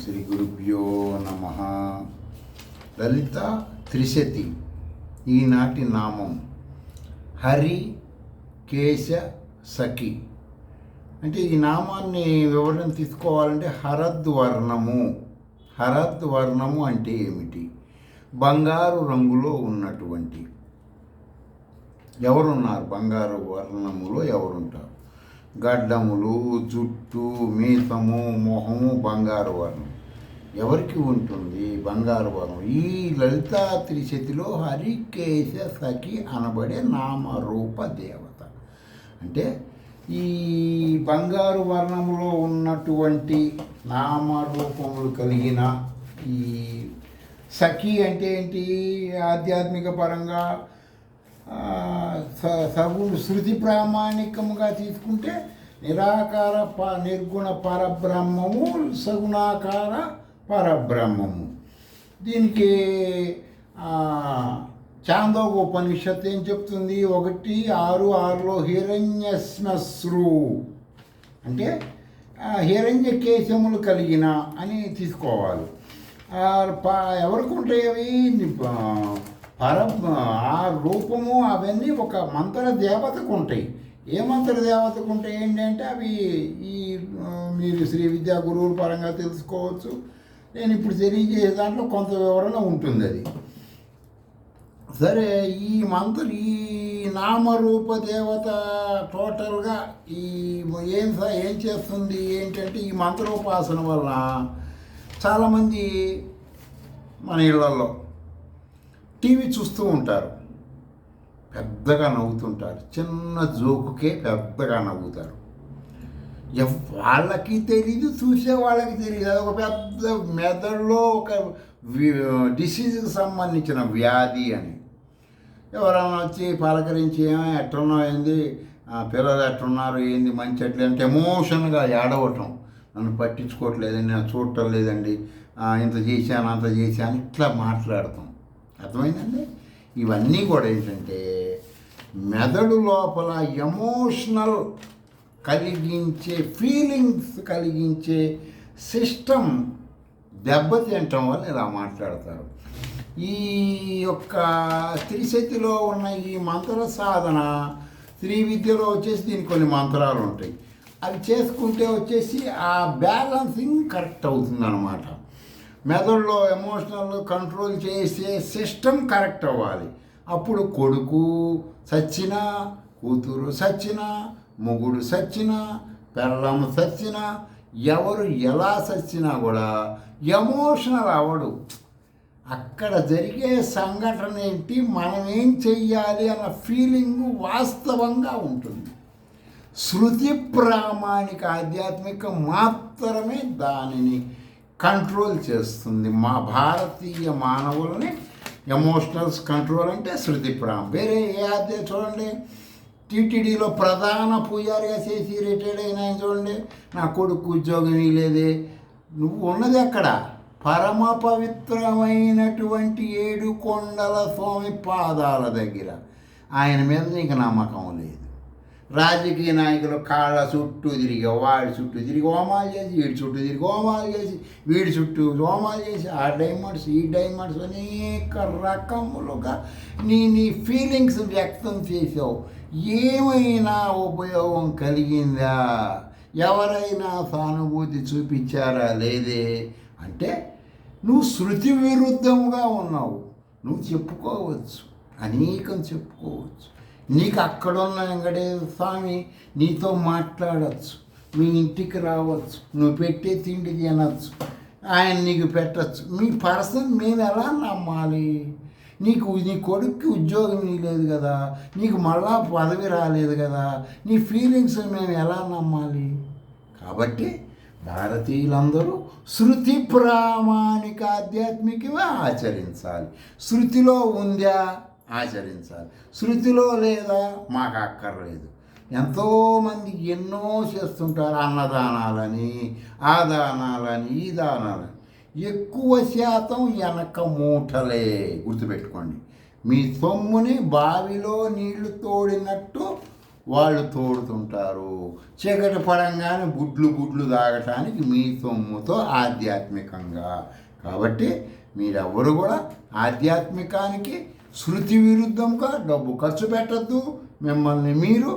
శ్రీ గురుభ్యో నమ. లలిత త్రిశతి ఈనాటి నామం హరి కేశ సఖి. అంటే ఈ నామాన్ని వివరణ తీసుకోవాలంటే హరద్వర్ణము అంటే ఏమిటి? బంగారు రంగులో ఉన్నటువంటి ఎవరున్నారు? బంగారు వర్ణములో ఎవరుంటారు? గడ్డములు, జుట్టు, మీసము, మొహము బంగారు వర్ణం. ఎవరికి ఉంటుంది బంగారు వర్ణం? ఈ లలితా త్రిశతిలో హరికేశ సఖి అనబడే నామరూప దేవత. అంటే ఈ బంగారు వర్ణములో ఉన్నటువంటి నామరూపములు కలిగిన ఈ సఖి అంటే ఏంటి? ఆధ్యాత్మిక పరంగా సగుడు శృతి ప్రామాణికముగా తీసుకుంటే నిరాకార నిర్గుణ పరబ్రహ్మము, సగుణాకార పరబ్రహ్మము. దీనికి చాందోగోపనిషత్తు ఏం చెప్తుంది? 1:6:6లో హిరణ్యశ్మశ్రు అంటే హిరణ్య కేశములు కలిగిన అని తీసుకోవాలి. ఎవరికి ఉంటాయి అవి? ఆ రూపము అవన్నీ ఒక మంత్ర దేవతకు ఉంటాయి. ఏ మంత్ర దేవతకు ఉంటాయి ఏంటంటే అవి మీరు శ్రీ విద్యా గురువుల పరంగా తెలుసుకోవచ్చు. నేను ఇప్పుడు తెలియజేసే దాంట్లో కొంత వివరణ ఉంటుంది. అది సరే. ఈ నామరూప దేవత టోటల్గా ఏం చేస్తుంది ఏంటంటే ఈ మంత్రోపాసన వల్ల చాలామంది మన ఇళ్లలో టీవీ చూస్తూ ఉంటారు, పెద్దగా నవ్వుతుంటారు. చిన్న జోకుకే పెద్దగా నవ్వుతారు. వాళ్ళకి తెలీదు, చూసే వాళ్ళకి తెలియదు. అది ఒక పెద్ద మెదడులో ఒక డిసీజ్కి సంబంధించిన వ్యాధి అని. ఎవరైనా వచ్చి పలకరించి ఎట్టున్నావు ఏంది, పిల్లలు ఎట్టున్నారు ఏంది, మంచి ఎట్లే అంటే ఎమోషన్గా ఏడవటం. నన్ను పట్టించుకోవట్లేదండి, నేను చూడటం లేదండి, ఇంత చేశాను అంత చేశాను ఇట్లా మాట్లాడతాం. అర్థమైందండి? ఇవన్నీ కూడా ఏంటంటే మెదడు లోపల ఎమోషనల్ కలిగించే, ఫీలింగ్స్ కలిగించే సిస్టమ్ దెబ్బతింటం వల్ల ఇలా మాట్లాడతారు. ఈ యొక్క త్రిశతిలో ఉన్న ఈ మంత్ర సాధన, శ్రీ విద్యలో వచ్చేసి దీనికి కొన్ని మంత్రాలు ఉంటాయి. అవి చేసుకుంటే వచ్చేసి ఆ బ్యాలెన్సింగ్ కరెక్ట్ అవుతుందన్నమాట. మెదడులో ఎమోషనల్ కంట్రోల్ చేసే సిస్టమ్ కరెక్ట్ అవ్వాలి. అప్పుడు కొడుకు సచ్చినా, కూతురు సచ్చినా, మొగుడు సచ్చినా, పెళ్ళం సచ్చినా, ఎవరు ఎలా సచ్చినా కూడా ఎమోషనల్ అవ్వడు. అక్కడ జరిగే సంఘటన ఏంటి, మనం ఏం చెయ్యాలి అన్న ఫీలింగు వాస్తవంగా ఉంటుంది. శృతి ప్రామాణిక ఆధ్యాత్మిక మాత్రమే దానిని కంట్రోల్ చేస్తుంది. మా భారతీయ మానవులని ఎమోషనల్స్ కంట్రోల్ అంటే శృతి వేరే ఏ ఆధ్యాత్మిక చూడండి. టీటీడీలో ప్రధాన పూజారిగా చేసి రిటైర్డ్ అయిన ఆయన చూడండి, నా కొడుకు ఉద్యోగం లేదే. నువ్వు ఉన్నది ఎక్కడ? పరమ పవిత్రమైనటువంటి 7 కొండల స్వామి పాదాల దగ్గర. ఆయన మీద నీకు నమ్మకం లేదు. రాజకీయ నాయకులు కాళ్ళ చుట్టూ తిరిగి, వాడి చుట్టూ తిరిగి హోమాలు చేసి, వీడి చుట్టూ తిరిగి హోమాలు చేసి, వీడి చుట్టూ హోమాలు చేసి, ఆ డైమండ్స్ ఈ డైమండ్స్ అనేక రకములుగా నీ ఫీలింగ్స్ వ్యక్తం చేసావు. ఏమైనా ఉపయోగం కలిగిందా? ఎవరైనా సానుభూతి చూపించారా? లేదే. అంటే నువ్వు శృతి విరుద్ధంగా ఉన్నావు. నువ్వు చెప్పుకోవచ్చు, అనేకం చెప్పుకోవచ్చు. నీకు అక్కడున్న వెంకటేశ్వర స్వామి నీతో మాట్లాడచ్చు, మీ ఇంటికి రావచ్చు, నువ్వు పెట్టే తిండి తినచ్చు, ఆయన నీకు పెట్టచ్చు. మీ పర్సన్ మేము ఎలా నమ్మాలి? నీ కొడుక్కి ఉద్యోగం లేదు కదా, నీకు మళ్ళా పదవి రాలేదు కదా, నీ ఫీలింగ్స్ మేము ఎలా నమ్మాలి? కాబట్టి భారతీయులందరూ శృతి ప్రామాణిక ఆధ్యాత్మికమే ఆచరించాలి. శృతిలో ఉందా ఆచరించాలి, శృతిలో లేదా మాకు అక్కర్లేదు. ఎంతోమంది ఎన్నో చేస్తుంటారు, అన్నదానాలని, ఆ దానాలని, ఈ దానాలని. ఎక్కువ శాతం వెనక మూటలే. గుర్తుపెట్టుకోండి, మీ సొమ్ముని బావిలో నీళ్లు తోడినట్టు వాళ్ళు తోడుతుంటారు. చీకటి పడంగానే గుడ్లు తాగటానికి మీ సొమ్ముతో ఆధ్యాత్మికంగా. కాబట్టి మీరెవరు కూడా ఆధ్యాత్మికానికి శృతి విరుద్ధంగా డబ్బు ఖర్చు పెట్టద్దు. మిమ్మల్ని మీరు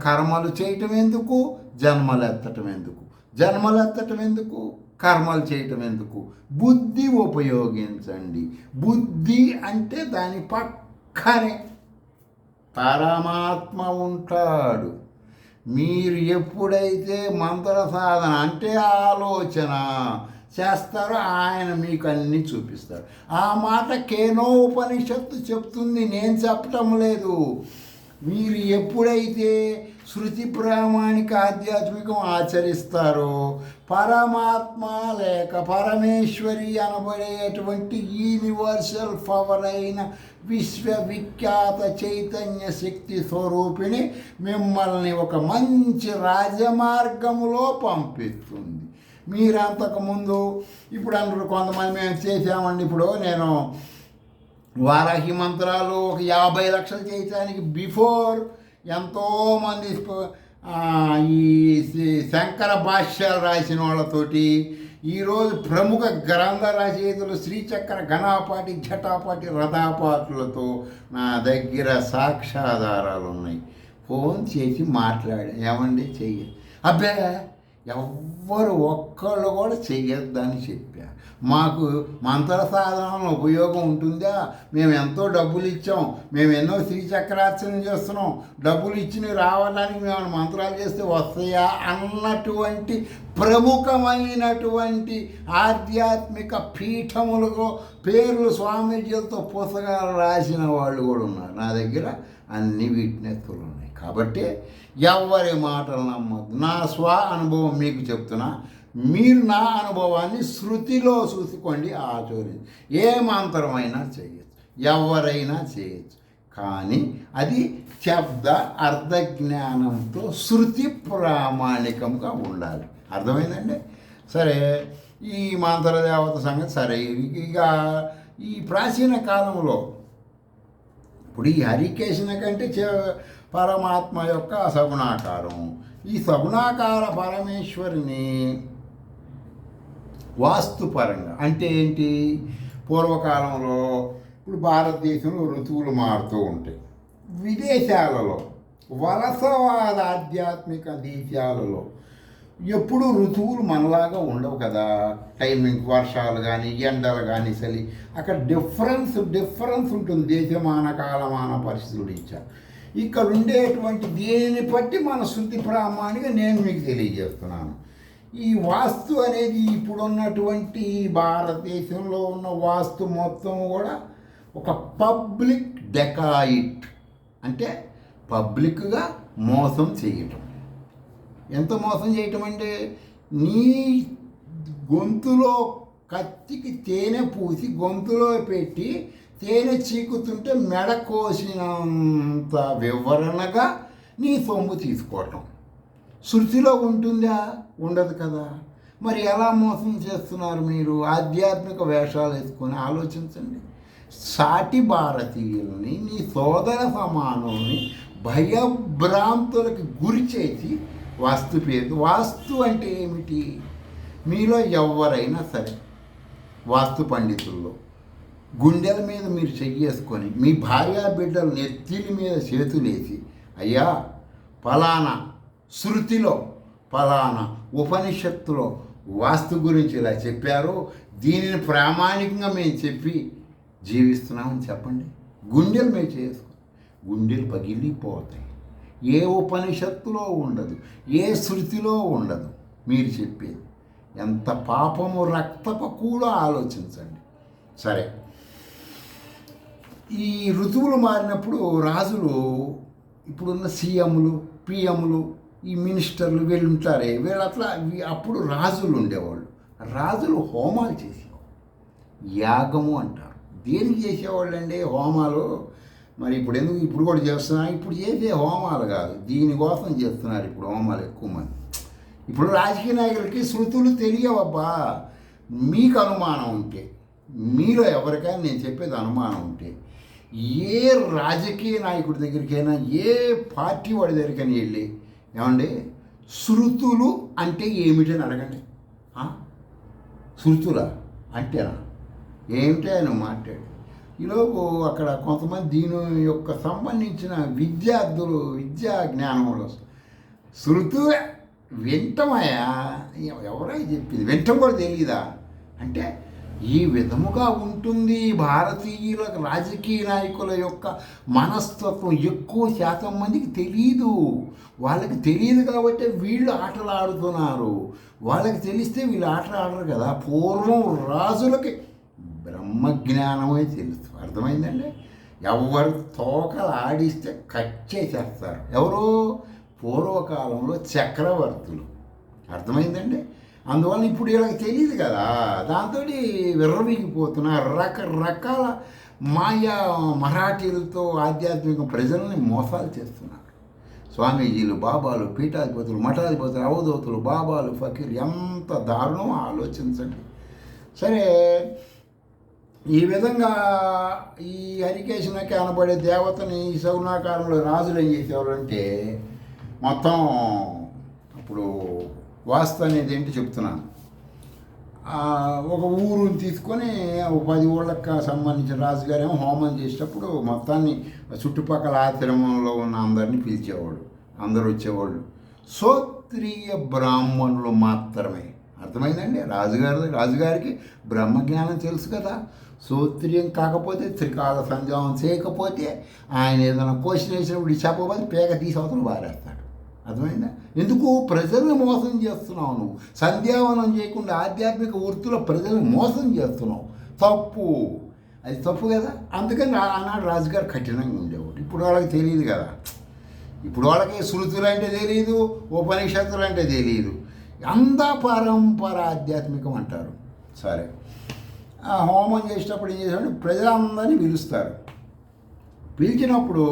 కర్మలు చేయటం ఎందుకు, జన్మలెత్తటం ఎందుకు, కర్మలు చేయటం ఎందుకు? బుద్ధి ఉపయోగించండి. బుద్ధి అంటే దాని పక్కనే పరమాత్మ ఉంటాడు. మీరు ఎప్పుడైతే మంత్ర సాధన అంటే ఆలోచన చేస్తారో ఆయన మీకు అన్నీ చూపిస్తారు. ఆ మాట కేనో ఉపనిషత్తు చెప్తుంది, నేను చెప్పటం లేదు. మీరు ఎప్పుడైతే శృతి ప్రామాణిక ఆధ్యాత్మికం ఆచరిస్తారో పరమాత్మ లేక పరమేశ్వరి అనబడేటువంటి యూనివర్సల్ పవర్ అయిన విశ్వవిఖ్యాత చైతన్య శక్తి స్వరూపిణి మిమ్మల్ని ఒక మంచి రాజమార్గములో పంపిస్తుంది. మీరు అంతకుముందు ఇప్పుడు అందరూ కొంతమంది మేము చేసామండి. ఇప్పుడు నేను వారాహి మంత్రాలు ఒక 50 లక్షలు చేయటానికి బిఫోర్ ఎంతోమంది ఈ శంకర భాష్యాలు రాసిన వాళ్ళతోటి ఈరోజు ప్రముఖ గ్రంథ రచయితలు శ్రీచక్ర ఘనాపాటి జటాపాటి రథాపాటులతో నా దగ్గర సాక్ష్యాధారాలు ఉన్నాయి. ఫోన్ చేసి మాట్లాడి ఏమండి చెయ్యి, అబ్బే ఎవ్వరు ఒక్కళ్ళు కూడా చెయ్యొద్దని చెప్పారు. మాకు మంత్ర సాధనలో ఉపయోగం ఉంటుందా? మేము ఎంతో డబ్బులు ఇచ్చాం, మేము ఎన్నో శ్రీచక్రార్చన చేస్తున్నాం, డబ్బులు ఇచ్చి రావడానికి మేము మంత్రాలు చేస్తే వస్తాయా అన్నటువంటి ప్రముఖమైనటువంటి ఆధ్యాత్మిక పీఠములకు పేర్లు స్వామీజీలతో పుస్తకాలు రాసిన వాళ్ళు కూడా ఉన్నారు. నా దగ్గర అన్ని విట్నెస్లు ఉన్నాయి. కాబట్టి ఎవరి మాటలు నమ్మద్దు. నా స్వ అనుభవం మీకు చెప్తున్నా. మీరు నా అనుభవాన్ని శృతిలో చూసుకోండి, ఆచరించి. ఏ మంత్రమైనా చేయొచ్చు, ఎవరైనా చేయొచ్చు. కానీ అది శబ్ద అర్థజ్ఞానంతో శృతి ప్రామాణికంగా ఉండాలి. అర్థమైందండి? సరే, ఈ మంత్రదేవత సంగతి సరే. ఇక ఈ ప్రాచీన కాలంలో ఇప్పుడు ఈ హరికేశన కంటే పరమాత్మ యొక్క సగుణాకారం. ఈ సగుణాకార పరమేశ్వరిని వాస్తుపరంగా అంటే ఏంటి? పూర్వకాలంలో ఇప్పుడు భారతదేశంలో ఋతువులు మారుతూ ఉంటాయి. విదేశాలలో వలసవాద ఆధ్యాత్మిక దేశాలలో ఎప్పుడు ఋతువులు మనలాగా ఉండవు కదా. టైమింగ్ వర్షాలు కానీ ఎండలు కానీ చలి అక్కడ డిఫరెన్స్ ఉంటుంది. దేశమాన కాలమాన పరిస్థితులు ఇచ్చా ఇక్కడ ఉండేటువంటి దేనిని బట్టి మన శృతి ప్రామాణిక నేను మీకు తెలియజేస్తున్నాను. ఈ వాస్తు అనేది ఇప్పుడున్నటువంటి భారతదేశంలో ఉన్న వాస్తు మొత్తం కూడా ఒక పబ్లిక్ డెకాయిట్, అంటే పబ్లిక్గా మోసం చేయటం. ఎంత మోసం చేయటం అంటే నీ గొంతులో కత్తికి తేనె పూసి గొంతులో పెట్టి తేనె చీకుతుంటే మెడ కోసినంత వివరణగా నీ సొమ్ము తీసుకోవటం. శృతిలో ఉంటుందా? ఉండదు కదా. మరి ఎలా మోసం చేస్తున్నారు మీరు? ఆధ్యాత్మిక వేషాలు వేసుకొని ఆలోచించండి. సాటి భారతీయుల్ని, నీ సోదర సమానుల్ని భయభ్రాంతులకు గురి చేసి వాస్తు అంటే ఏమిటి? మీలో ఎవరైనా సరే వాస్తు పండితుల్లో గుండెల మీద మీరు చెయ్యేసుకొని మీ భార్యా బిడ్డలు నెత్తిలి మీద చేతులేసి, అయ్యా ఫలానా శృతిలో ఫలానా ఉపనిషత్తులో వాస్తు గురించి ఇలా చెప్పారు, దీనిని ప్రామాణికంగా మేము చెప్పి జీవిస్తున్నామని చెప్పండి. గుండెలు మేము చేసుకో, గుండెలు పగిలిపోతాయి. ఏ ఉపనిషత్తులో ఉండదు, ఏ శృతిలో ఉండదు మీరు చెప్పేది. ఎంత పాపము రక్తపు కూడా ఆలోచించండి. సరే, ఈ ఋతువులు మారినప్పుడు రాజులు, ఇప్పుడున్న సీఎంలు, పిఎంలు, ఈ మినిస్టర్లు వీళ్ళు ఉంటారే, వీళ్ళు అట్లా అప్పుడు రాజులు ఉండేవాళ్ళు. రాజులు హోమాలు చేసేవాళ్ళు, యాగము అంటారు. దేనికి చేసేవాళ్ళు అండి హోమాలు? మరి ఇప్పుడు ఎందుకు ఇప్పుడు కూడా చేస్తున్నారు? ఇప్పుడు చేసే హోమాలు కాదు, దీనికోసం చేస్తున్నారు ఇప్పుడు హోమాలు ఎక్కువ మంది. ఇప్పుడు రాజకీయ నాయకులకి శృతులు తెలియవబ్బా. మీకు అనుమానం ఉంటే, మీలో ఎవరికైనా నేను చెప్పేది అనుమానం ఉంటే, ఏ రాజకీయ నాయకుడి దగ్గరికైనా ఏ పార్టీ వాడి దగ్గరికైనా వెళ్ళి ఏమండి శృతులు అంటే ఏమిటని అడగండి. శృతులా అంటేనా ఏమిటి ఆయన మాట్లాడు. ఈలోపు అక్కడ కొంతమంది దీని యొక్క సంబంధించిన విద్యార్థులు విద్యా జ్ఞానంలో శృతు వింటమయ్యా ఎవరై చెప్పింది వింటం కూడా తెలియదా అంటే ఈ విధముగా ఉంటుంది. భారతీయుల రాజకీయ నాయకుల యొక్క మనస్తత్వం ఎక్కువ శాతం మందికి తెలియదు. వాళ్ళకి తెలియదు కాబట్టి వీళ్ళు ఆటలు ఆడుతున్నారు. వాళ్ళకి తెలిస్తే వీళ్ళు ఆటలు ఆడరు కదా. పూర్వం రాజులకి బ్రహ్మజ్ఞానమే తెలుసు. అర్థమైందండి. ఎవరు తోకలు ఆడిస్తే కట్ చేసేస్తారు. ఎవరు పూర్వకాలంలో చక్రవర్తులు. అర్థమైందండి. అందువల్ల ఇప్పుడు వీళ్ళకి తెలియదు కదా. దాంతో విర్రవీగిపోతున్నారు. రకరకాల మాయా మరాఠీలతో ఆధ్యాత్మిక ప్రజల్ని మోసాలు చేస్తున్నారు. స్వామీజీలు, బాబాలు, పీఠాధిపతులు, మఠాధిపతులు, అవధూతులు, బాబాలు, ఫకీర్ ఎంత దారుణం ఆలోచించండి. సరే, ఈ విధంగా ఈ హరికేశనకి అనబడే దేవతని ఈ శౌనాకారంలో రాజులు ఏం చేసేవారు అంటే మొత్తం అప్పుడు వాస్తు అనేది ఏంటి చెప్తున్నాను. ఒక ఊరుని తీసుకొని 10 ఊళ్ళకి సంబంధించిన రాజుగారేమో హోమం చేసేటప్పుడు మొత్తాన్ని చుట్టుపక్కల ఆశ్రమంలో ఉన్న అందరినీ పిలిచేవాడు. అందరూ వచ్చేవాళ్ళు. శ్రోత్రియ బ్రాహ్మణులు మాత్రమే. అర్థమైందండి. రాజుగారికి బ్రహ్మజ్ఞానం తెలుసు కదా. శ్రోత్రియం కాకపోతే త్రికాల సంధ్యావం చేయకపోతే ఆయన ఏదైనా క్వశ్చన్ వేసినప్పుడు చెప్పబోతే పేక తీసి అవతల పారేస్తాడు. అర్థమైందా? ఎందుకు? ప్రజల్ని మోసం చేస్తున్నావు నువ్వు. సంధ్యావనం చేయకుండా ఆధ్యాత్మిక వృత్తిలో ప్రజల్ని మోసం చేస్తున్నావు. తప్పు. అది తప్పు కదా. అందుకని ఆనాడు రాజుగారు కఠినంగా ఉండేవాడు. ఇప్పుడు వాళ్ళకి తెలియదు కదా. ఇప్పుడు వాళ్ళకి శృతులు అంటే తెలియదు, ఉపనిషత్తులు అంటే తెలియదు. అంతా పరంపర ఆధ్యాత్మికం అంటారు. సరే, హోమం చేసేటప్పుడు ఏం చేసాడు, ప్రజలందరినీ పిలుస్తారు. పిలిచినప్పుడు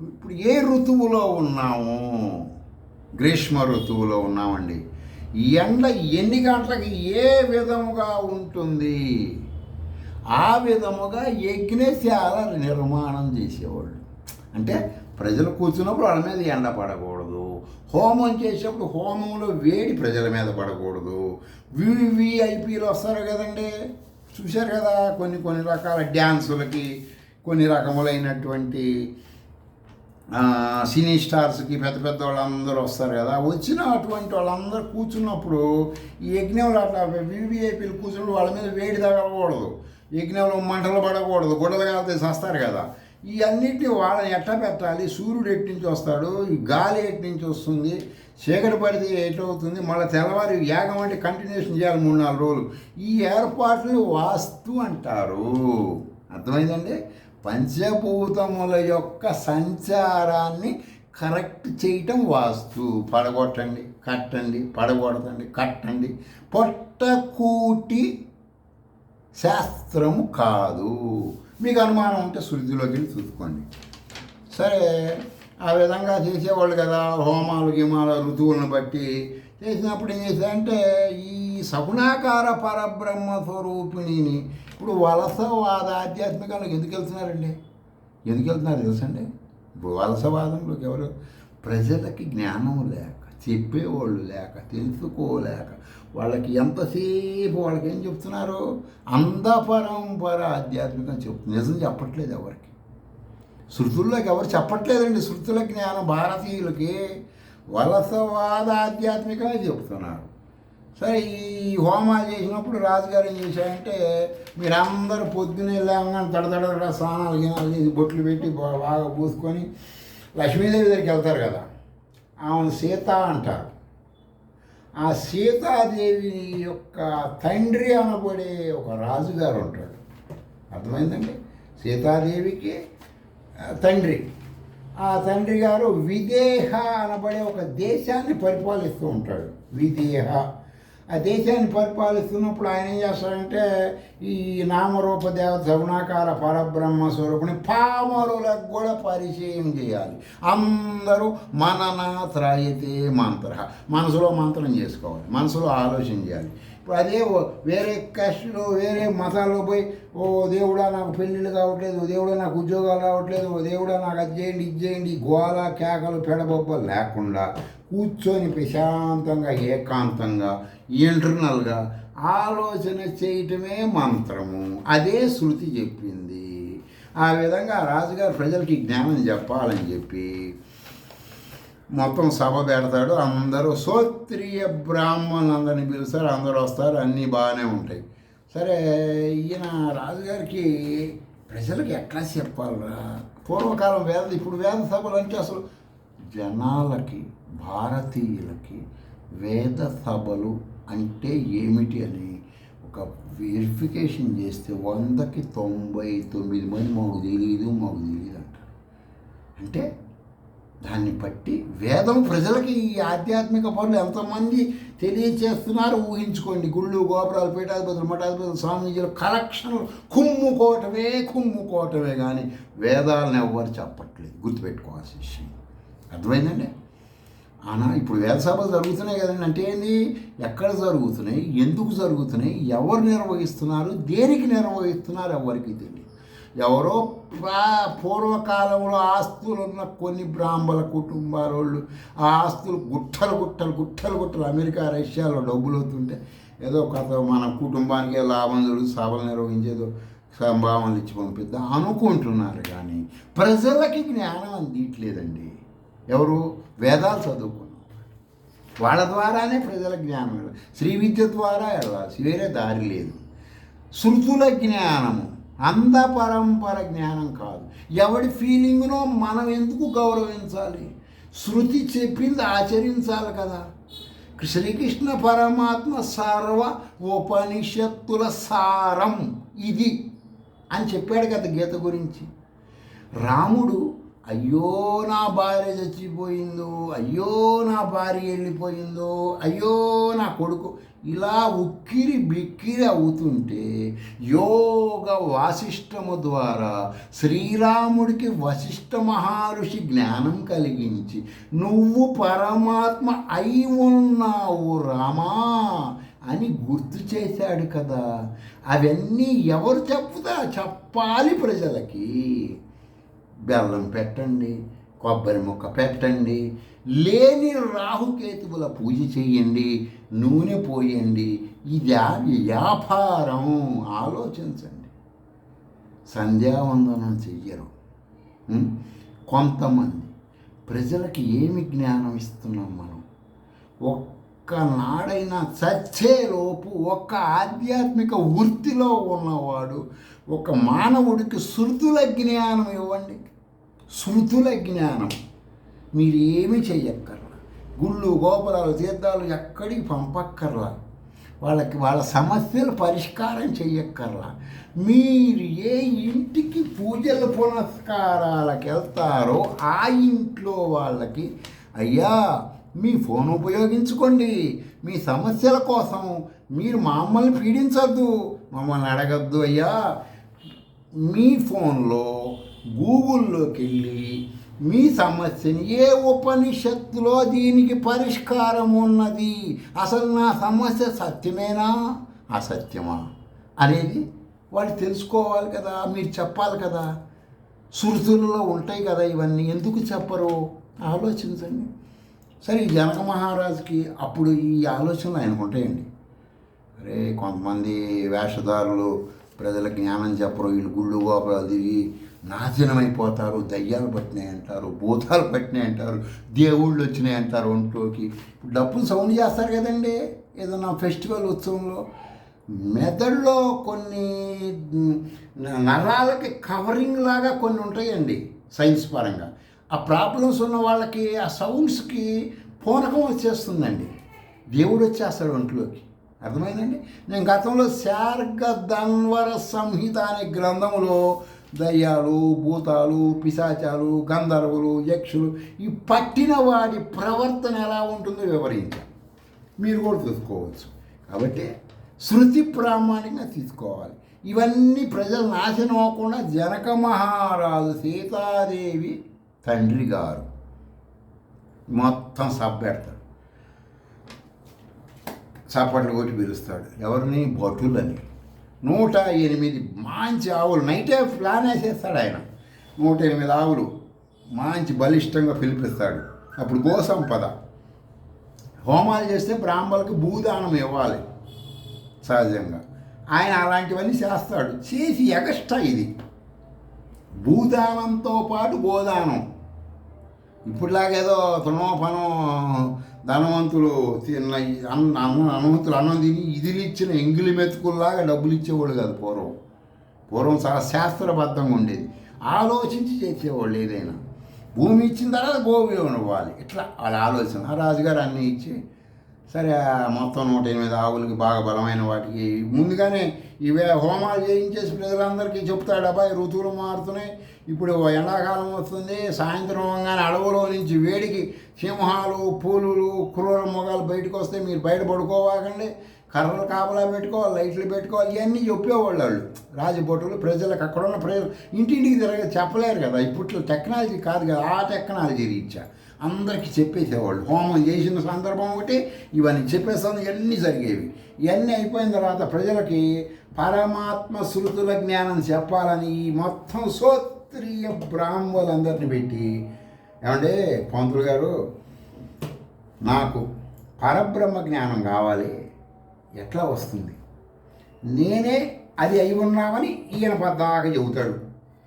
ఇప్పుడు ఏ ఋతువులో ఉన్నాము? గ్రీష్మ ఋతువులో ఉన్నామండి. ఎండ ఎన్ని గంటలకి ఏ విధముగా ఉంటుంది ఆ విధముగా యజ్ఞశాల నిర్మాణం చేసేవాళ్ళు. అంటే ప్రజలు కూర్చున్నప్పుడు వాళ్ళ మీద ఎండ పడకూడదు. హోమం చేసేటప్పుడు హోమంలో వేడి ప్రజల మీద పడకూడదు. వివిఐపీలు వస్తారు కదండి, చూశారు కదా. కొన్ని రకాల డ్యాన్సులకి కొన్ని రకములైనటువంటి సినీ స్టార్స్కి పెద్ద వాళ్ళందరూ వస్తారు కదా. వచ్చిన అటువంటి వాళ్ళందరూ కూర్చున్నప్పుడు ఈ యజ్ఞంలో అట్లా వివిఐపీలు కూర్చున్నప్పుడు వాళ్ళ మీద వేడి తగలకూడదు, యజ్ఞంలో మంటలు పడకూడదు, గుడ్డలు కాలితే వస్తారు కదా. ఈ అన్నిటిని వాళ్ళని ఎట్లా పెట్టాలి? సూర్యుడు ఎటు నుంచి వస్తాడు, ఈ గాలి ఎటు నుంచి వస్తుంది, చీకటి పడితే ఎటవుతుంది, మళ్ళీ తెల్లవారి యాగం అంటే కంటిన్యూషన్ చేయాలి 3-4 రోజులు. ఈ ఏర్పాట్లు వాస్తు అంటారు. అర్థమైందండి. పంచభూతముల యొక్క సంచారాన్ని కరెక్ట్ చేయటం వాస్తు. పడగొట్టండి, కట్టండి, పడగొడతండి, కట్టండి. పొట్టకూటి శాస్త్రము కాదు. మీకు అనుమానం ఉంటే శృతిలోకి వెళ్ళి చూసుకోండి. సరే, ఆ విధంగా చేసేవాళ్ళు కదా. హోమాలు గిమాల ఋతువులను బట్టి చేసినప్పుడు ఏం చేశారంటే ఈ సగుణాకార పరబ్రహ్మ స్వరూపిణిని ఇప్పుడు వలసవాద ఆధ్యాత్మికాలకు ఎందుకు వెళ్తున్నారండి? ఎందుకు వెళ్తున్నారు తెలుసండి? ఇప్పుడు వలసవాదంలోకి ఎవరు? ప్రజలకి జ్ఞానం లేక, చెప్పేవాళ్ళు లేక, తెలుసుకోలేక, వాళ్ళకి ఎంతసేపు వాళ్ళకి ఏం చెప్తున్నారు? అంధపరంపర ఆధ్యాత్మికం చెప్తున్నారు. నిజం చెప్పట్లేదు ఎవరికి. శృతుల్లోకి ఎవరు చెప్పట్లేదండి. శృతుల జ్ఞానం భారతీయులకి వలసవాద ఆధ్యాత్మికమే చెప్తున్నారు. సరే, ఈ హోమాలు చేసినప్పుడు రాజుగారు ఏం చేశారంటే మీరందరూ పొద్దున్నే లేవగానే తడతడ స్నానాలు గినాలు చేసి బొట్లు పెట్టి బాగా పూసుకొని లక్ష్మీదేవి దగ్గరికి వెళ్తారు కదా. ఆమెను సీత అంటారు. ఆ సీతాదేవి యొక్క తండ్రి అనబడే ఒక రాజుగారు ఉంటాడు. అర్థమైందండి. సీతాదేవికి తండ్రి. ఆ తండ్రి గారు విదేహ అనబడే ఒక దేశాన్ని పరిపాలిస్తూ ఉంటాడు. విదేహ ఆ దేశాన్ని పరిపాలిస్తున్నప్పుడు ఆయన ఏం చేస్తాడంటే ఈ నామరూప దేవత సగుణాకార పరబ్రహ్మ స్వరూపుని పామరులకు కూడా పరిచయం చేయాలి. అందరూ మనన త్రాయితే మంత్ర, మనసులో మంత్రం చేసుకోవాలి, మనసులో ఆలోచన చేయాలి. ఇప్పుడు అదే వేరే క్యాస్ట్లో వేరే మతాల్లో పోయి ఓ దేవుడా నాకు పెళ్ళిళ్ళు కావట్లేదు, ఓ దేవుడా నాకు ఉద్యోగాలు రావట్లేదు, ఓ దేవుడా నాకు అది చేయండి ఇది చేయండి, గోల కేకలు పెడబొబ్బలు లేకుండా కూర్చొని ప్రశాంతంగా ఏకాంతంగా ఇంటర్నల్గా ఆలోచన చేయటమే మంత్రము. అదే శృతి చెప్పింది. ఆ విధంగా రాజుగారు ప్రజలకి జ్ఞానం చెప్పాలని చెప్పి మొత్తం సభ పెడతాడు. అందరూ క్షత్రియ బ్రాహ్మణులు అందరినీ పిలుస్తారు, అందరూ వస్తారు, అన్నీ బాగానే ఉంటాయి. సరే, ఈయన రాజుగారికి ప్రజలకు ఎట్లా చెప్పాలరా? పూర్వకాలం ఇప్పుడు వేద సభలు అంటే అసలు జనాలకి భారతీయులకి వేద సభలు అంటే ఏమిటి అని ఒక వెరిఫికేషన్ చేస్తే 100కి 99 మంది మాకు తెలియదు అంటారు. అంటే దాన్ని బట్టి వేదం ప్రజలకి ఈ ఆధ్యాత్మిక పనులు ఎంతమంది తెలియచేస్తున్నారు ఊహించుకోండి. గుళ్ళు గోపురాలు పీఠాధిపతులు మఠాధిపతులు స్వామీజీలు కలెక్షన్లు కుమ్ముకోవటమే కానీ వేదాలను ఎవ్వరు చెప్పట్లేదు. గుర్తుపెట్టుకోవాల్సిన విషయం అర్థమైందండి. ఇప్పుడు వేద సభలు జరుగుతున్నాయి కదండి. అంటే ఏంది, ఎక్కడ జరుగుతున్నాయి, ఎందుకు జరుగుతున్నాయి, ఎవరు నిర్వహిస్తున్నారు, దేనికి నిర్వహిస్తున్నారు ఎవరికి తెలియదు. ఎవరో పూర్వకాలంలో ఆస్తులున్న కొన్ని బ్రాహ్మణ కుటుంబాల వాళ్ళు ఆ ఆస్తులు గుట్టలు అమెరికా రష్యాలో డబ్బులు అవుతుంటే ఏదో కథ మన కుటుంబానికే లాభం జరుగుతుంది, సభలు నిర్వహించేదో సంభావనలు ఇచ్చి పంపిద్దాం అనుకుంటున్నారు. కానీ ప్రజలకి జ్ఞానం అందిట్లేదండి. ఎవరు వేదాలు చదువుకున్నారు వాళ్ళ ద్వారానే ప్రజలకు జ్ఞానం వెళ్ళాలి. శ్రీ విద్య ద్వారా వెళ్ళాలి, వేరే దారి లేదు. శృతుల జ్ఞానము అంధ పరంపర జ్ఞానం కాదు. ఎవడి ఫీలింగ్నో మనం ఎందుకు గౌరవించాలి? శృతి చెప్పింది ఆచరించాలి కదా. శ్రీకృష్ణ పరమాత్మ సర్వ ఉపనిషత్తుల సారం ఇది అని చెప్పాడు కదా గీత గురించి. రాముడు అయ్యో నా భార్య చచ్చిపోయిందో, అయ్యో నా భార్య వెళ్ళిపోయిందో, అయ్యో నా కొడుకు ఇలా ఉక్కిరి బిక్కిరి అవుతుంటే యోగ వాసిష్టము ద్వారా శ్రీరాముడికి వశిష్ఠ మహర్షి జ్ఞానం కలిగించి నువ్వు పరమాత్మ అయి ఉన్నావు రామా అని గుర్తు చేశాడు కదా. అవన్నీ ఎవరు చెప్పాలి ప్రజలకి. బెల్లం పెట్టండి, కొబ్బరి ముక్క పెట్టండి, లేని రాహుకేతువుల పూజ చేయండి, నూనె పోయండి. ఇది వ్యాపారం. ఆలోచించండి. సంధ్యావందనం చెయ్యరు కొంతమంది. ప్రజలకి ఏమి జ్ఞానం ఇస్తున్నాం మనం? ఒక్కనాడైనా చచ్చేలోపు ఒక్క ఆధ్యాత్మిక వృత్తిలో ఉన్నవాడు ఒక మానవుడికి శృతుల జ్ఞానం ఇవ్వండి. శృతుల జ్ఞానం మీరు ఏమీ చెయ్యక్కర్లా. గుళ్ళు గోపురాలు తీర్థాలు ఎక్కడికి పంపక్కర్లా. వాళ్ళ సమస్యలు పరిష్కారం చెయ్యక్కర్లా. మీరు ఏ ఇంటికి పూజలు పునస్కారాలకు వెళ్తారో ఆ ఇంట్లో వాళ్ళకి అయ్యా మీ ఫోన్ ఉపయోగించుకోండి, మీ సమస్యల కోసం మీరు మమ్మల్ని పీడించద్దు, మమ్మల్ని అడగద్దు. అయ్యా మీ ఫోన్లో గూగుల్లోకి వెళ్ళి మీ సమస్యని ఏ ఉపనిషత్తులో దీనికి పరిష్కారం ఉన్నది, అసలు నా సమస్య సత్యమేనా అసత్యమా అనేది వాళ్ళు తెలుసుకోవాలి కదా. మీరు చెప్పాలి కదా. శృతులలో ఉంటాయి కదా ఇవన్నీ. ఎందుకు చెప్పరు? ఆలోచించండి. సరే, ఈ జనక మహారాజుకి అప్పుడు ఈ ఆలోచనలు ఆయనకు ఉంటాయండి. అరే కొంతమంది వేషధారులు ప్రజలకు జ్ఞానం చెప్పరు, వీళ్ళు గుళ్ళు గోపురాలు తిరిగి నాశనం అయిపోతారు, దయ్యాలు పట్టినాయి అంటారు, భూతాలు పట్టినాయి అంటారు, దేవుళ్ళు వచ్చినాయి అంటారు ఒంట్లోకి. డప్పులు సౌండ్ చేస్తారు కదండి ఏదన్నా ఫెస్టివల్ ఉత్సవంలో. మెదడులో కొన్ని నరాలకి కవరింగ్ లాగా కొన్ని ఉంటాయండి సైన్స్ పరంగా. ఆ ప్రాబ్లమ్స్ ఉన్న వాళ్ళకి ఆ సౌండ్స్కి పూనకం వచ్చేస్తుందండి, దేవుడు వచ్చేస్తాడు ఒంట్లోకి. అర్థమైందండి. నేను గతంలో శార్గధన్వర సంహిత అనే గ్రంథంలో దయ్యాలు భూతాలు పిశాచాలు గంధర్వులు యక్షులు ఈ పట్టిన వాడి ప్రవర్తన ఎలా ఉంటుందో వివరించాను. మీరు కూడా చూసుకోవచ్చు. కాబట్టి శృతి ప్రామాణికంగా తీసుకోవాలి. ఇవన్నీ ప్రజలు నాశనం అవ్వకుండా జనక మహారాజు సీతాదేవి తండ్రి గారు మొత్తం సభ పెడతాడు. చప్పట్లు కొట్టి పిలుస్తాడు. ఎవరిని? భటులని. 108 మంచి ఆవులు నైటే ప్లాన్ వేసేస్తాడు ఆయన. 108 ఆవులు మంచి బలిష్టంగా పిలిపిస్తాడు. అప్పుడు గోసంపద. హోమాలు చేస్తే బ్రాహ్మణులకు భూదానం ఇవ్వాలి సహజంగా. ఆయన అలాంటివన్నీ చేస్తాడు. చేసి ఎగస్ట్రా ఇది భూదానంతో పాటు గోదానం. ఇప్పుడులాగేదో తృణోపనం ధనవంతులు అనుమతులు అన్నం తిని ఇదిలు ఇచ్చిన ఎంగిలి మెతుకుల్లాగా డబ్బులు ఇచ్చేవాళ్ళు కాదు పూర్వం చాలా శాస్త్రబద్ధంగా ఉండేది. ఆలోచించి చేసేవాళ్ళు ఏదైనా. భూమి ఇచ్చిన తర్వాత గోవు ఇవ్వాలి. ఇట్లా వాళ్ళ ఆలోచన. ఆ రాజుగారు అన్నీ ఇచ్చి సరే మొత్తం 108 ఆవులకి బాగా బలమైన వాటికి ముందుగానే ఇవే హోమాలు చేయించేసి ప్రజలందరికీ చెప్తాడు. అబ్బాయి ఋతువులు మారుతున్నాయి, ఇప్పుడు ఎండాకాలం వస్తుంది, సాయంత్రం అవగానే అడవులో నుంచి వేడికి సింహాలు పులులు క్రూర మొగాలు బయటకు వస్తే మీరు బయట పడుకోవాకండి, కర్రలు కాపలా పెట్టుకోవాలి, లైట్లు పెట్టుకోవాలి, ఇవన్నీ చెప్పేవాళ్ళు వాళ్ళు రాజభటులు ప్రజలకు. అక్కడ ఉన్న ప్రజలు ఇంటింటికి తిరగ చెప్పలేరు కదా, ఇప్పట్లో టెక్నాలజీ కాదు కదా, ఆ టెక్నాలజీ రీత్యా అందరికీ చెప్పేసేవాళ్ళు. హోమం చేసిన సందర్భం ఒకటి, ఇవన్నీ చెప్పేస్తాను. ఇవన్నీ జరిగేవి. ఇవన్నీ అయిపోయిన తర్వాత ప్రజలకి పరమాత్మ శృతుల జ్ఞానం చెప్పాలని ఈ మొత్తం శ్రోత్రియ బ్రాహ్మణులందరినీ పెట్టి, ఏమంటే పంతులు గారు నాకు పరబ్రహ్మ జ్ఞానం కావాలి, ఎట్లా వస్తుంది? నేనే అది అయి ఉన్నామని ఈయన పద్దాక చెబుతాడు.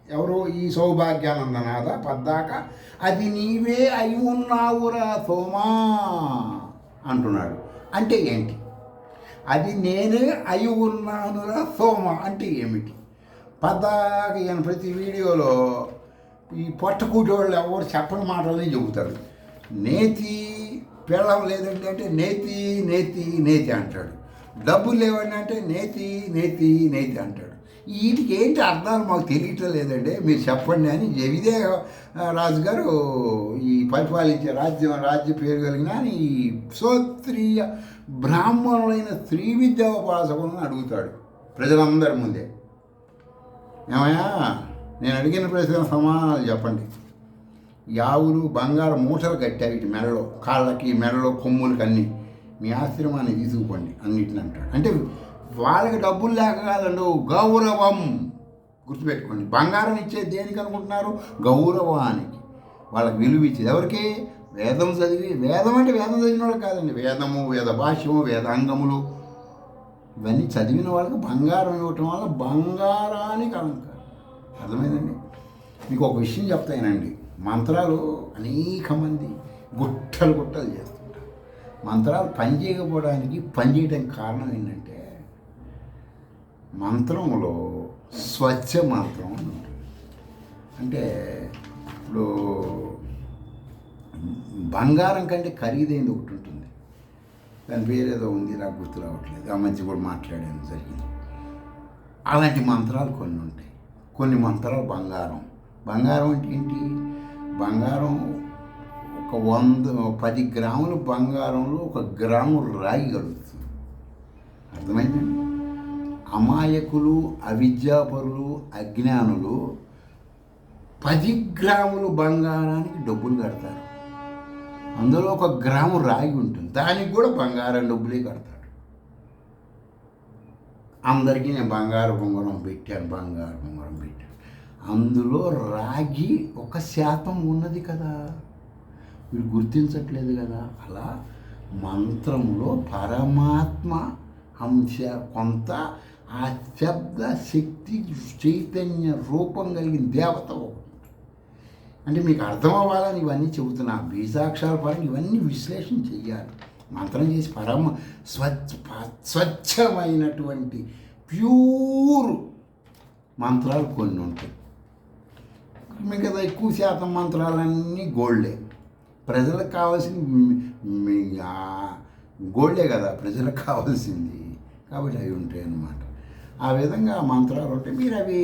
ఎవరో ఈ సౌభాగ్యానందనాథ పద్దాక అది నీవే అయి ఉన్నావురా సోమా అంటున్నాడు. అంటే ఏంటి? అది నేనే అయి ఉన్నానురా సోమ అంటే ఏమిటి? పద్దాక ఈయన ప్రతి వీడియోలో ఈ పొట్టకూటోళ్ళు ఎవరు చెప్పని మాటలని చెబుతాడు. నేతి పెళ్ళం లేదండి అంటే నేతి నేతి నేతి అంటాడు. డబ్బులు లేవండి అంటే నేతి నేతి నేతి అంటాడు. వీటికి ఏంటి అర్థాలు మాకు తెలియటం లేదండి, మీరు చెప్పండి అని ఇదే రాజుగారు ఈ పరిపాలించే రాజ్య పేరు కలిగిన ఈ క్షోత్రియ బ్రాహ్మణులైన స్త్రీ విద్యోపాసకులను అడుగుతాడు ప్రజలందరి ముందే. ఏమయ్యా, నేను అడిగిన ప్రశ్న సమాధానాలు చెప్పండి. యావులు బంగారు మూటలు కట్టారు ఇటు మెడలో, కాళ్ళకి మెడలో కొమ్ములకి అన్నీ, మీ ఆశ్రమాన్ని తీసుకుపోండి అన్నిటిని అంటాడు. అంటే వాళ్ళకి డబ్బులు లేక కాదండి, గౌరవం. గుర్తుపెట్టుకోండి, బంగారం ఇచ్చేది దేనికి అనుకుంటున్నారు? గౌరవానికి. వాళ్ళకి విలువ ఇచ్చేది ఎవరికి? వేదం చదివి, వేదం అంటే వేదం చదివిన వాళ్ళు కాదండి, వేదము, వేద భాష్యము, వేదాంగములు ఇవన్నీ చదివిన వాళ్ళకి బంగారం ఇవ్వటం వల్ల బంగారానికి అలంకారం. అర్థమైందండి? మీకు ఒక విషయం చెప్తానండి, మంత్రాలు అనేక మంది గుట్టలు చేస్తుంటారు. మంత్రాలు పనిచేయకపోవడానికి పనిచేయడానికి కారణం ఏంటంటే మంత్రంలో స్వచ్ఛ మంత్రం అని ఉంటుంది. అంటే ఇప్పుడు బంగారం కంటే ఖరీదైంది ఒకటి ఉంటుంది, దాని పేరేదో ఉంది, నాకు గుర్తు రావట్లేదు. ఆ మంచి కూడా మాట్లాడాను జరిగింది. అలాంటి మంత్రాలు కొన్ని ఉంటాయి. కొన్ని మంత్రాలు బంగారం అంటే ఏంటి? బంగారం ఒక 10 గ్రాములు బంగారంలో 1 గ్రాము రాయి కలుగుతుంది. అర్థమైందండి? అమాయకులు, అవిద్యాపరులు, అజ్ఞానులు 10 గ్రాములు బంగారానికి డబ్బులు కడతారు. అందులో 1 గ్రాము రాయి ఉంటుంది, దానికి కూడా బంగారం డబ్బులే కడతాడు. అందరికీ నేను బంగారు బొంగరం పెట్టాను. అందులో రాగి 1% ఉన్నది కదా, మీరు గుర్తించట్లేదు కదా. అలా మంత్రంలో పరమాత్మ అంశ కొంత, ఆ శబ్ద శక్తి చైతన్య రూపం కలిగిన దేవత ఒకటి. అంటే మీకు అర్థం అవ్వాలని ఇవన్నీ చెబుతున్నా. బీజాక్షరాల పరంగా ఇవన్నీ విశ్లేషణ చెయ్యాలి. మంత్రం చేసి స్వచ్ఛమైనటువంటి ప్యూర్ మంత్రాలు కొన్ని ఉంటాయి. మిగతా ఎక్కువ శాతం మంత్రాలన్నీ గోల్డే. ప్రజలకు కావాల్సింది గోల్డే కదా ప్రజలకు కావాల్సింది, కాబట్టి అవి ఉంటాయి అన్నమాట. ఆ విధంగా మంత్రాలు ఉంటాయి. మీరు అవి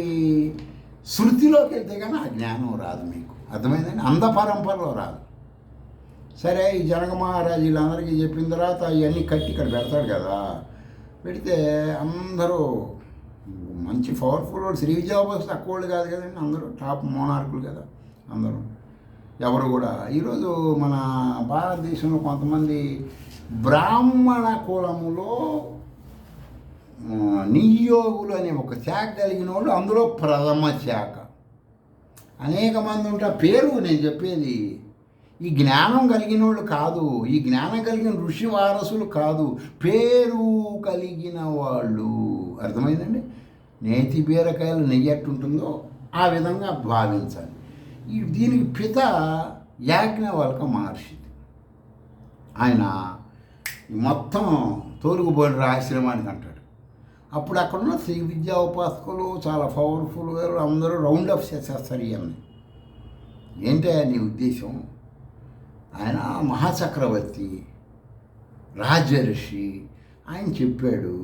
శృతిలోకి వెళ్తే కానీ ఆ జ్ఞానం రాదు మీకు. అర్థమైందని అంధ పరంపరలో రాదు. సరే, ఈ జనక మహారాజు వీళ్ళందరికీ చెప్పిన తర్వాత ఇవన్నీ కట్టి ఇక్కడ పెడతాడు కదా. పెడితే అందరూ మంచి పవర్ఫుల్ వాళ్ళు, శ్రీ విద్యాభాస్ తక్కువ వాళ్ళు కాదు కదండి, అందరూ టాప్ మోనార్కులు కదా అందరూ. ఎవరు కూడా ఈరోజు మన భారతదేశంలో కొంతమంది బ్రాహ్మణ కులములో నియోగులు అనే ఒక శాఖ కలిగిన వాళ్ళు, అందులో ప్రథమ శాఖ. అనేక మంది ఉంటారు. పేరు నేను చెప్పేది, ఈ జ్ఞానం కలిగిన వాళ్ళు కాదు, ఈ జ్ఞానం కలిగిన ఋషి వారసులు కాదు, పేరు కలిగిన వాళ్ళు. అర్థమైందండి? నేతి బీరకాయలు నెయ్యి ఎట్టుంటుందో ఆ విధంగా భావించాలి. దీనికి పిత యాజ్ఞవల్క మహర్షి. ఆయన మొత్తం తోలుగుబోయిన ఆశ్రమానికి అంటాడు. అప్పుడు అక్కడున్న శ్రీ విద్యా ఉపాసకులు చాలా పవర్ఫుల్గా అందరూ రౌండ్ అప్ చేసేస్తారు ఇవన్నీ. ఏంటో నీ ఉద్దేశం? ఆయన మహాచక్రవర్తి, రాజర్షి, ఆయన చెప్పాడు,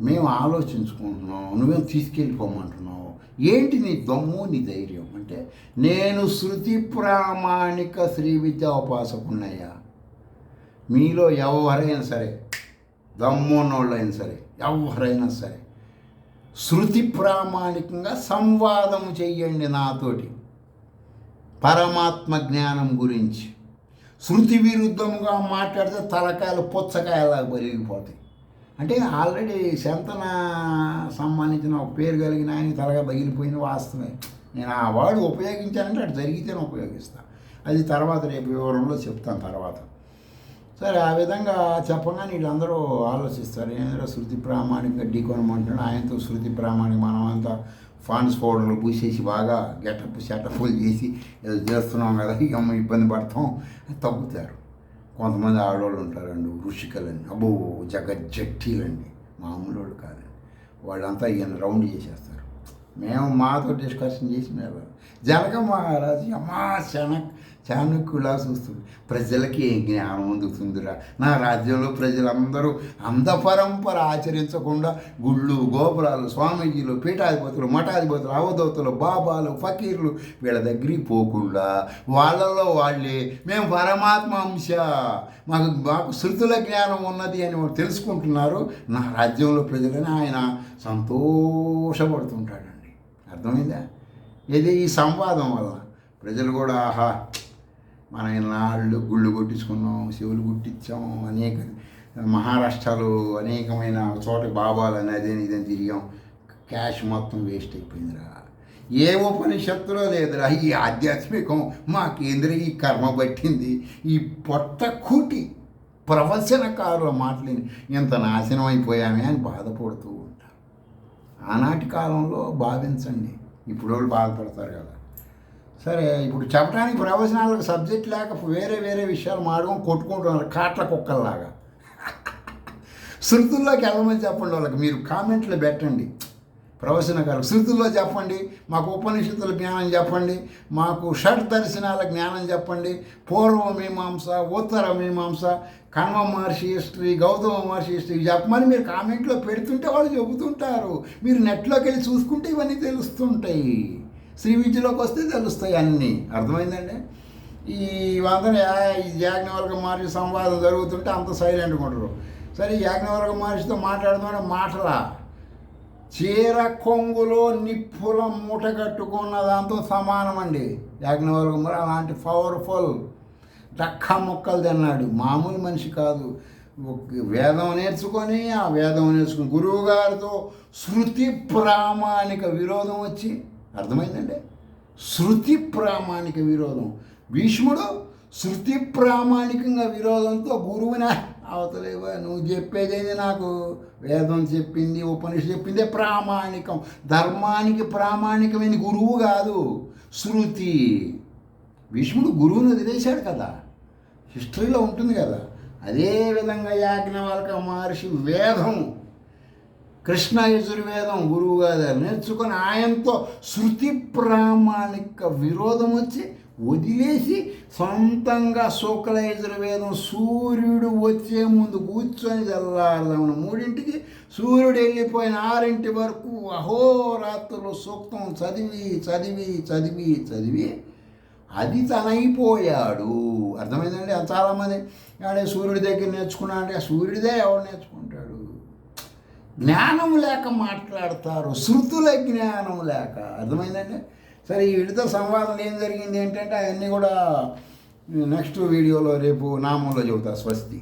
మేము ఆలోచించుకుంటున్నాం, నువ్వేం తీసుకెళ్ళిపోమంటున్నావు, ఏంటి నీ దమ్ము నీ ధైర్యం అంటే, నేను శృతి ప్రామాణిక శ్రీ విద్యా ఉపాసకున్నయ్యా. మీలో ఎవరైనా సరే, దమ్మున్నోళ్ళైనా సరే, ఎవరైనా సరే శృతి ప్రామాణికంగా సంవాదం చెయ్యండి నాతోటి పరమాత్మ జ్ఞానం గురించి. శృతి విరుద్ధంగా మాట్లాడితే తలకాయలు పుచ్చకాయలాగా పగిలిపోతాయి. అంటే ఆల్రెడీ శంతన సంబంధించిన ఒక పేరు కలిగిన ఆయన తలగా పగిలిపోయింది వాస్తవమే. నేను ఆ వాడు ఉపయోగించానంటే అటు జరిగితేనే ఉపయోగిస్తాను. అది తర్వాత రేపు వివరంలో చెప్తాను తర్వాత. సరే, ఆ విధంగా చెప్పగానే వీళ్ళందరూ ఆలోచిస్తారు, ఏంటంటే శృతి ప్రామాణికంగా ఢీకొనమంటున్నాడు. ఆయనతో శృతి ప్రామాణిక మనమంతా ఫాన్స్ పౌడర్లు పూసేసి బాగా గెటప్ సెటప్లు చేసి ఏదో చేస్తున్నాం కదా, ఇక ఇబ్బంది పడతాం తగ్గుతారు. కొంతమంది ఆడవాళ్ళు ఉంటారండి, ఋషికలండి, అబ్బో జగజ్జట్టీలండి, మామూలు వాళ్ళు కాదండి. వాళ్ళంతా ఈయన రౌండ్ చేసేస్తారు. మేము మాతో డిస్కషన్ చేసి మేము జనక మహారాజు అమ్మా చాణక్యులా చూస్తుంది, ప్రజలకి ఏం జ్ఞానం అందుతుందిరా, నా రాజ్యంలో ప్రజలందరూ అంధపరంపర ఆచరించకుండా గుళ్ళు గోపురాలు స్వామీజీలు పీఠాధిపతులు మఠాధిపతులు అవధూతలు బాబాలు ఫకీర్లు వీళ్ళ దగ్గరికి పోకుండా వాళ్ళలో వాళ్ళే మేము పరమాత్మ అంశ, మాకు శృతుల జ్ఞానం ఉన్నది అని వాళ్ళు తెలుసుకుంటున్నారు, నా రాజ్యంలో ప్రజలని ఆయన సంతోషపడుతుంటాడండి. అర్థమైందా? ఇది ఈ సంవాదం వల్ల ప్రజలు కూడా ఆహా, మన నాళ్ళు గుళ్ళు కొట్టించుకున్నాం, శివులు గుట్టించాం, అనేక మహారాష్ట్రాలు అనేకమైన చోట బాబాలు అనేది ఇదని తిరిగాం, క్యాష్ మొత్తం వేస్ట్ అయిపోయిందిరా. ఏ ఉపనిషత్తులో లేదురా ఈ ఆధ్యాత్మికం, మాకేంద్ర ఈ కర్మ పట్టింది, ఈ పొట్ట కూటి ప్రవచనకారుల మాటలేని ఇంత నాశనం అయిపోయామే అని బాధపడుతూ ఉంటారు. ఆనాటి కాలంలో భావించండి, ఇప్పుడు వాళ్ళు బాధపడతారు కదా. సరే, ఇప్పుడు చెప్పడానికి ప్రవచనాలకు సబ్జెక్ట్ లేక వేరే వేరే విషయాలు మాడుకొని కొట్టుకుంటున్నారు కాట్ల కుక్కల్లాగా. శృతుల్లోకి వెళ్ళమని చెప్పండి వాళ్ళకి, మీరు కామెంట్లు పెట్టండి. ప్రవచనకారు శృతుల్లో చెప్పండి, మాకు ఉపనిషత్తుల జ్ఞానం చెప్పండి, మాకు షడ్ దర్శనాల జ్ఞానం చెప్పండి, పూర్వ మీమాంస ఉత్తర మీమాంస కణ్వ మహర్షి హిస్టరీ గౌతమ మహర్షి హిస్టరీ చెప్పమని మీరు కామెంట్లో పెడుతుంటే వాళ్ళు చెబుతుంటారు. మీరు నెట్లోకి వెళ్ళి చూసుకుంటే ఇవన్నీ తెలుస్తుంటాయి. శ్రీ విద్యలోకి వస్తే తెలుస్తాయి అన్నీ. అర్థమైందండి? ఈ వందన ఈ యాజ్ఞవల్క మహర్షి సంవాదం జరుగుతుంటే అంత సైలెంట్గా ఉంటారు. సరే, యాజ్ఞవల్క మహర్షితో మాట్లాడుతుంటే మాటలా చీర కొంగులో నిప్పుల మూట కట్టుకున్న దాంతో సమానం అండి. యాజ్ఞవల్క మహర్షి అలాంటి పవర్ఫుల్ డక్కా మొక్కలు తిన్నాడు, మామూలు మనిషి కాదు. వేదం నేర్చుకొని ఆ వేదం నేర్చుకుని గురువుగారితో శృతి ప్రామాణిక విరోధం వచ్చి, అర్థమైందండి? శృతి ప్రామాణిక విరోధం. భీష్ముడు శృతి ప్రామాణికంగా విరోధంతో గురువుని అవతలేవా, నువ్వు చెప్పేదేది నాకు వేదం చెప్పింది ఉపనిషత్తు చెప్పిందే ప్రామాణికం, ధర్మానికి ప్రామాణికమైన గురువు కాదు శృతి. భీష్ముడు గురువుని వదిలేశాడు కదా, హిస్టరీలో ఉంటుంది కదా. అదేవిధంగా యాజ్ఞవల్క మహర్షి వేదం కృష్ణ యజుర్వేదం గురువు గారు నేర్చుకొని ఆయనతో శృతి ప్రామాణిక విరోధం వచ్చి వదిలేసి సొంతంగా శుక్ల యజుర్వేదం సూర్యుడు వచ్చే ముందు కూర్చొని తెల్లారుదామని 3ంటికి సూర్యుడు వెళ్ళిపోయిన 6 వరకు అహోరాత్రులు సూక్తం చదివి చదివి చదివి చదివి అది తనైపోయాడు. అర్థమైందండి? చాలామంది అంటే సూర్యుడి దగ్గర నేర్చుకున్నా అంటే సూర్యుడిదే ఎవరు నేర్చుకుంటాడు? జ్ఞానం లేక మాట్లాడతారు, శృతుల జ్ఞానం లేక. అర్థమైందండి? సరే, ఈ వీటితో సంవాదం ఏం జరిగింది ఏంటంటే అవన్నీ కూడా నెక్స్ట్ వీడియోలో రేపు నామంలో చెబుతా. స్వస్తి.